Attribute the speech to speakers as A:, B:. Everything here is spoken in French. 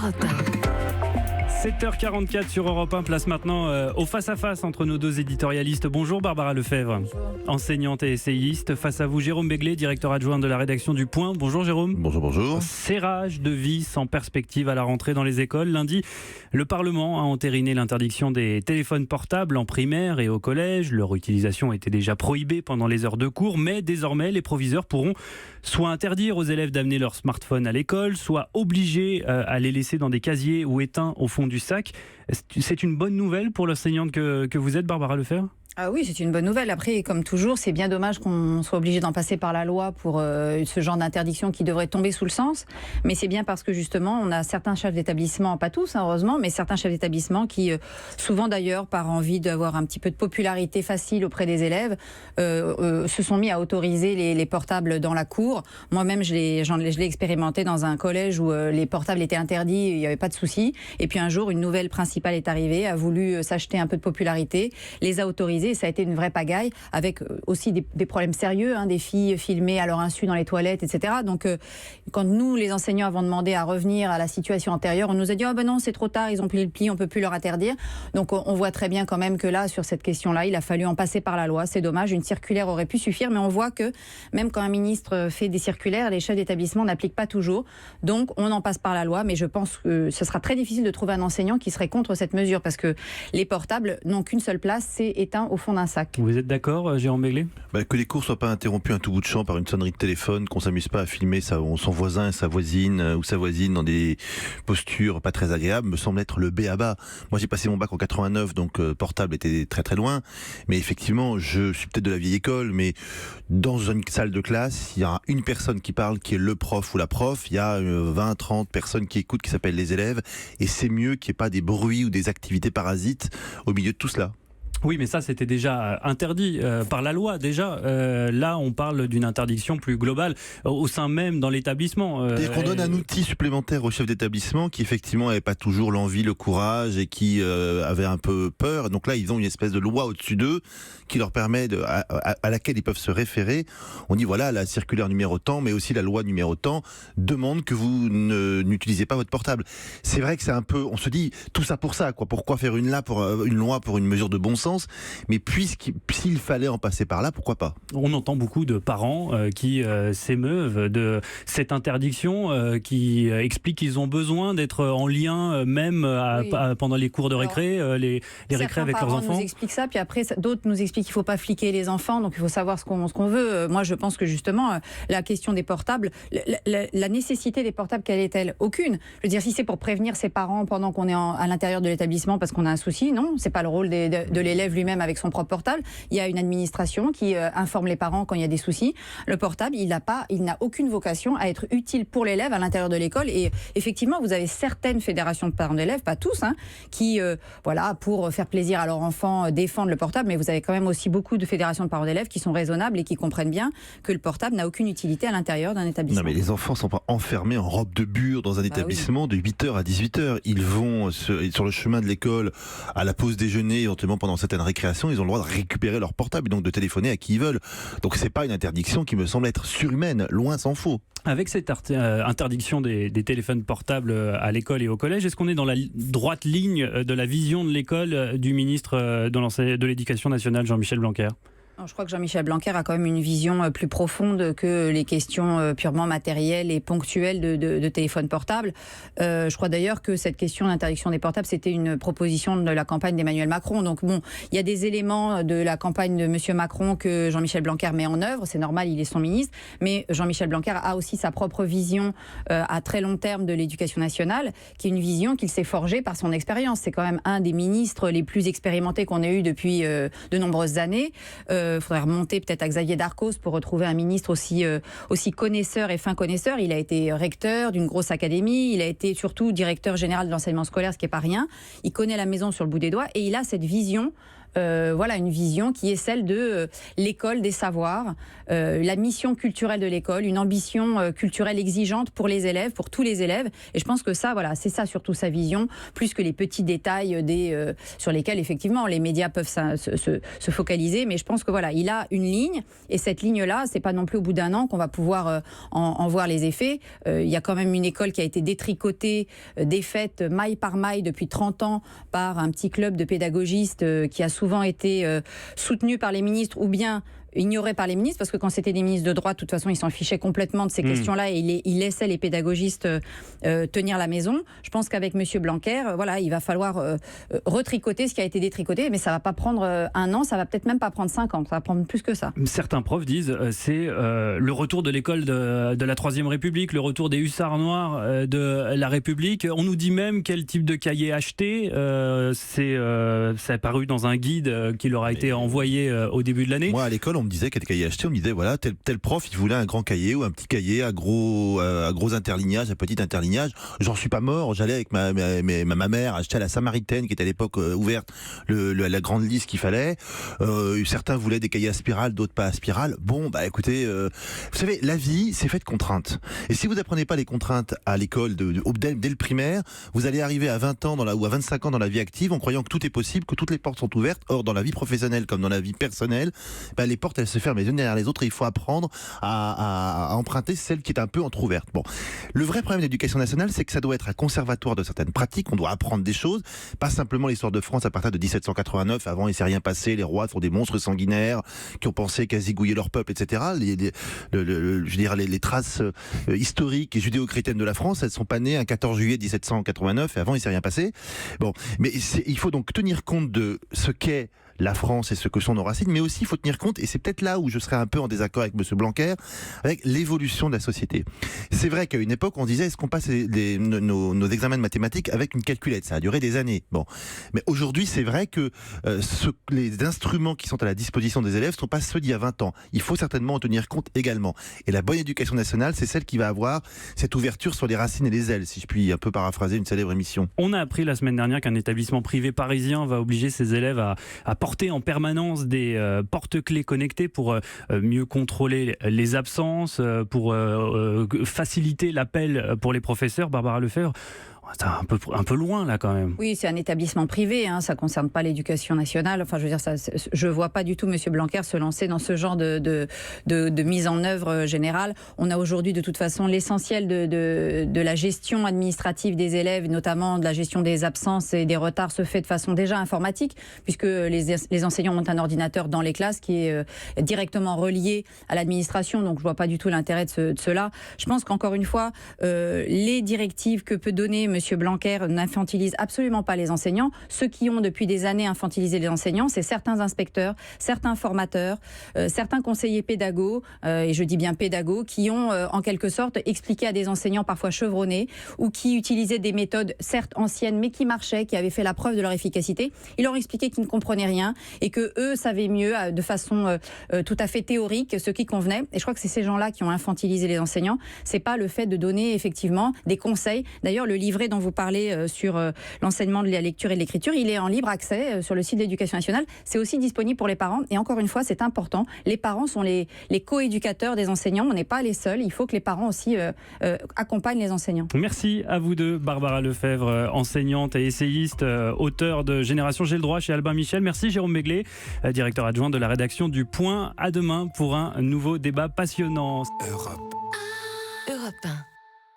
A: Europe
B: 7h44 sur Europe 1, place maintenant au face-à-face entre nos deux éditorialistes. Bonjour Barbara Lefebvre, enseignante et essayiste. Face à vous Jérôme Béglé, directeur adjoint de la rédaction du Point. Bonjour Jérôme.
C: Bonjour.
B: Serrage de vis sans perspective à la rentrée dans les écoles. Lundi, le Parlement a entériné l'interdiction des téléphones portables en primaire et au collège. Leur utilisation était déjà prohibée pendant les heures de cours, mais désormais les proviseurs pourront soit interdire aux élèves d'amener leur smartphone à l'école, soit obliger à les laisser dans des casiers ou éteints au fond du sac. C'est une bonne nouvelle pour l'enseignante que vous êtes, Barbara Lefebvre ?
D: Ah oui, c'est une bonne nouvelle. Après, comme toujours, c'est bien dommage qu'on soit obligé d'en passer par la loi pour ce genre d'interdiction qui devrait tomber sous le sens. Mais c'est bien parce que justement, on a certains chefs d'établissement, pas tous heureusement, mais certains chefs d'établissement qui, souvent d'ailleurs, par envie d'avoir un petit peu de popularité facile auprès des élèves, se sont mis à autoriser les portables dans la cour. Moi-même, je l'ai expérimenté dans un collège où les portables étaient interdits, il n'y avait pas de souci. Et puis un jour, une nouvelle principale est arrivée, a voulu s'acheter un peu de popularité, les a autorisés. Ça a été une vraie pagaille, avec aussi des problèmes sérieux, des filles filmées à leur insu dans les toilettes, etc. Donc, quand nous, les enseignants, avons demandé à revenir à la situation antérieure, on nous a dit « Ah ben non, c'est trop tard, ils ont plié le pli, on ne peut plus leur interdire ». Donc, on voit très bien quand même que là, sur cette question-là, il a fallu en passer par la loi. C'est dommage, une circulaire aurait pu suffire, mais on voit que même quand un ministre fait des circulaires, les chefs d'établissement n'appliquent pas toujours. Donc, on en passe par la loi, mais je pense que ce sera très difficile de trouver un enseignant qui serait contre cette mesure, parce que les portables n'ont qu'une seule place, c'est éteint au fond d'un sac.
B: Vous êtes d'accord, Jérôme Béglé ?
C: Que les cours soient pas interrompus un tout bout de champ par une sonnerie de téléphone, qu'on s'amuse pas à filmer son voisin et sa voisine ou sa voisine dans des postures pas très agréables, me semble être le b.a.-ba. Moi, j'ai passé mon bac en 89, donc portable était très très loin. Mais effectivement, je suis peut-être de la vieille école, mais dans une salle de classe, il y a une personne qui parle, qui est le prof ou la prof. Il y a 20, 30 personnes qui écoutent, qui s'appellent les élèves. Et c'est mieux qu'il n'y ait pas des bruits ou des activités parasites au milieu de tout cela.
B: Oui, mais ça, c'était déjà interdit par la loi, déjà. Là, on parle d'une interdiction plus globale au sein même dans l'établissement.
C: C'est-à-dire qu'on donne un outil supplémentaire au chef d'établissement qui, effectivement, n'avait pas toujours l'envie, le courage et qui avait un peu peur. Donc là, ils ont une espèce de loi au-dessus d'eux qui leur permet, à laquelle ils peuvent se référer. On dit, voilà, la circulaire numéro tant, mais aussi la loi numéro tant, demande que vous n'utilisez pas votre portable. C'est vrai que c'est un peu, on se dit, tout ça pour ça, quoi. Pourquoi faire une loi pour une mesure de bon sens? Mais s'il fallait en passer par là, pourquoi pas ?
B: On entend beaucoup de parents qui s'émeuvent de cette interdiction, qui expliquent qu'ils ont besoin d'être en lien même pendant les cours de récré, les récrés avec leurs enfants.
D: Certains nous expliquent ça, puis après d'autres nous expliquent qu'il ne faut pas fliquer les enfants, donc il faut savoir ce qu'on veut. Moi, je pense que justement, la question des portables, la nécessité des portables, quelle est-elle ? Aucune. Je veux dire, si c'est pour prévenir ses parents pendant qu'on est à l'intérieur de l'établissement parce qu'on a un souci, non, c'est pas le rôle de l'élève lui-même avec son propre portable. Il y a une administration qui informe les parents quand il y a des soucis. Le portable, il n'a aucune vocation à être utile pour l'élève à l'intérieur de l'école. Et effectivement, vous avez certaines fédérations de parents d'élèves, pas tous, qui, pour faire plaisir à leurs enfants, défendent le portable. Mais vous avez quand même aussi beaucoup de fédérations de parents d'élèves qui sont raisonnables et qui comprennent bien que le portable n'a aucune utilité à l'intérieur d'un établissement.
C: Non, mais les enfants ne sont pas enfermés en robe de bure dans un établissement de 8h à 18h. Ils vont sur le chemin de l'école à la pause déjeuner, éventuellement pendant certaines récréations, ils ont le droit de récupérer leur portable et donc de téléphoner à qui ils veulent. Donc c'est pas une interdiction qui me semble être surhumaine, loin s'en faut.
B: Avec cette interdiction des téléphones portables à l'école et au collège, est-ce qu'on est dans la droite ligne de la vision de l'école du ministre de l'Éducation nationale, Jean-Michel Blanquer ?
D: Je crois que Jean-Michel Blanquer a quand même une vision plus profonde que les questions purement matérielles et ponctuelles de téléphone portable. Je crois d'ailleurs que cette question d'interdiction des portables, c'était une proposition de la campagne d'Emmanuel Macron. Donc bon, il y a des éléments de la campagne de M. Macron que Jean-Michel Blanquer met en œuvre. C'est normal, il est son ministre. Mais Jean-Michel Blanquer a aussi sa propre vision à très long terme de l'éducation nationale, qui est une vision qu'il s'est forgée par son expérience. C'est quand même un des ministres les plus expérimentés qu'on ait eu depuis de nombreuses années. Faudrait remonter peut-être à Xavier Darcos pour retrouver un ministre aussi connaisseur et fin connaisseur. Il a été recteur d'une grosse académie, il a été surtout directeur général de l'enseignement scolaire, ce qui n'est pas rien. Il connaît la maison sur le bout des doigts et il a cette vision voilà, une vision qui est celle de l'école des savoirs, la mission culturelle de l'école, une ambition culturelle exigeante pour les élèves, pour tous les élèves. Et je pense que ça, voilà, c'est ça surtout sa vision, plus que les petits détails sur lesquels effectivement les médias peuvent se focaliser. Mais je pense que voilà, il a une ligne, et cette ligne-là, c'est pas non plus au bout d'un an qu'on va pouvoir en voir les effets. Il y a quand même une école qui a été détricotée, défaite maille par maille depuis 30 ans par un petit club de pédagogistes qui a souvent été soutenu par les ministres ou bien ignoré par les ministres, parce que quand c'était des ministres de droite, de toute façon, ils s'en fichaient complètement de ces questions-là, et ils laissaient les pédagogistes tenir la maison. Je pense qu'avec M. Blanquer, voilà, il va falloir retricoter ce qui a été détricoté, mais ça ne va pas prendre un an, ça va peut-être même pas prendre 5 ans, ça va prendre plus que ça.
B: Certains profs disent c'est le retour de l'école de la Troisième République, le retour des hussards noirs de la République. On nous dit même quel type de cahier acheter. Ça a paru dans un guide qui leur a été envoyé au début de l'année.
C: Moi, à l'école, on me disait quel cahier acheter. On me disait, voilà, tel prof, il voulait un grand cahier ou un petit cahier à gros interlignage, à petit interlignage. J'en suis pas mort. J'allais avec ma mère acheter à la Samaritaine, qui était à l'époque ouverte, la grande liste qu'il fallait. Certains voulaient des cahiers à spirale, d'autres pas à spirale. Bon, bah écoutez, vous savez, la vie, c'est fait de contraintes. Et si vous apprenez pas les contraintes à l'école dès le primaire, vous allez arriver à 20 ans ou à 25 ans dans la vie active en croyant que tout est possible, que toutes les portes sont ouvertes. Or, dans la vie professionnelle comme dans la vie personnelle, bah, les portes, elles se ferment les unes derrière les autres, et il faut apprendre à emprunter celle qui est un peu entrouverte. Bon. Le vrai problème de l'éducation nationale, c'est que ça doit être un conservatoire de certaines pratiques, on doit apprendre des choses, pas simplement l'histoire de France à partir de 1789, avant il s'est rien passé, les rois sont des monstres sanguinaires, qui ont pensé qu'à zigouiller leur peuple, etc. Les traces historiques et judéo-chrétiennes de la France, elles sont pas nées un 14 juillet 1789, et avant il s'est rien passé. Bon. Mais il faut donc tenir compte de ce qu'est la France et ce que sont nos racines, mais aussi il faut tenir compte, et c'est peut-être là où je serais un peu en désaccord avec M. Blanquer, avec l'évolution de la société. C'est vrai qu'à une époque, on disait, est-ce qu'on passe nos examens de mathématiques avec une calculette? Ça a duré des années. Bon. Mais aujourd'hui, c'est vrai que les instruments qui sont à la disposition des élèves ne sont pas ceux d'il y a 20 ans. Il faut certainement en tenir compte également. Et la bonne éducation nationale, c'est celle qui va avoir cette ouverture sur les racines et les ailes, si je puis un peu paraphraser une célèbre émission.
B: On a appris la semaine dernière qu'un établissement privé parisien va obliger ses élèves à porter en permanence des porte-clés connectés pour mieux contrôler les absences, pour faciliter l'appel pour les professeurs. Barbara Lefebvre, c'est un peu loin là quand même.
D: Oui, c'est un établissement privé, hein, ça ne concerne pas l'éducation nationale. Enfin, je veux dire, je ne vois pas du tout M. Blanquer se lancer dans ce genre de mise en œuvre générale. On a aujourd'hui de toute façon l'essentiel de la gestion administrative des élèves, notamment de la gestion des absences et des retards, se fait de façon déjà informatique, puisque les enseignants ont un ordinateur dans les classes qui est directement relié à l'administration. Donc je ne vois pas du tout l'intérêt de cela. Je pense qu'encore une fois, les directives que peut donner M. Blanquer n'infantilise absolument pas les enseignants. Ceux qui ont depuis des années infantilisé les enseignants, c'est certains inspecteurs, certains formateurs, certains conseillers pédagogues, et je dis bien pédagogues, qui ont en quelque sorte expliqué à des enseignants parfois chevronnés ou qui utilisaient des méthodes certes anciennes mais qui marchaient, qui avaient fait la preuve de leur efficacité. Ils leur expliquaient qu'ils ne comprenaient rien et que eux savaient mieux de façon tout à fait théorique ce qui convenait. Et je crois que c'est ces gens-là qui ont infantilisé les enseignants. C'est pas le fait de donner effectivement des conseils. D'ailleurs, le livret dont vous parlez sur l'enseignement de la lecture et de l'écriture, il est en libre accès sur le site de l'Éducation nationale. C'est aussi disponible pour les parents. Et encore une fois, c'est important. Les parents sont les co-éducateurs des enseignants. On n'est pas les seuls. Il faut que les parents aussi accompagnent les enseignants.
B: Merci à vous deux, Barbara Lefebvre, enseignante et essayiste, auteur de Génération J'ai le droit chez Albin Michel. Merci Jérôme Begley, directeur adjoint de la rédaction du Point. À demain pour un nouveau débat passionnant.
A: Europe 1.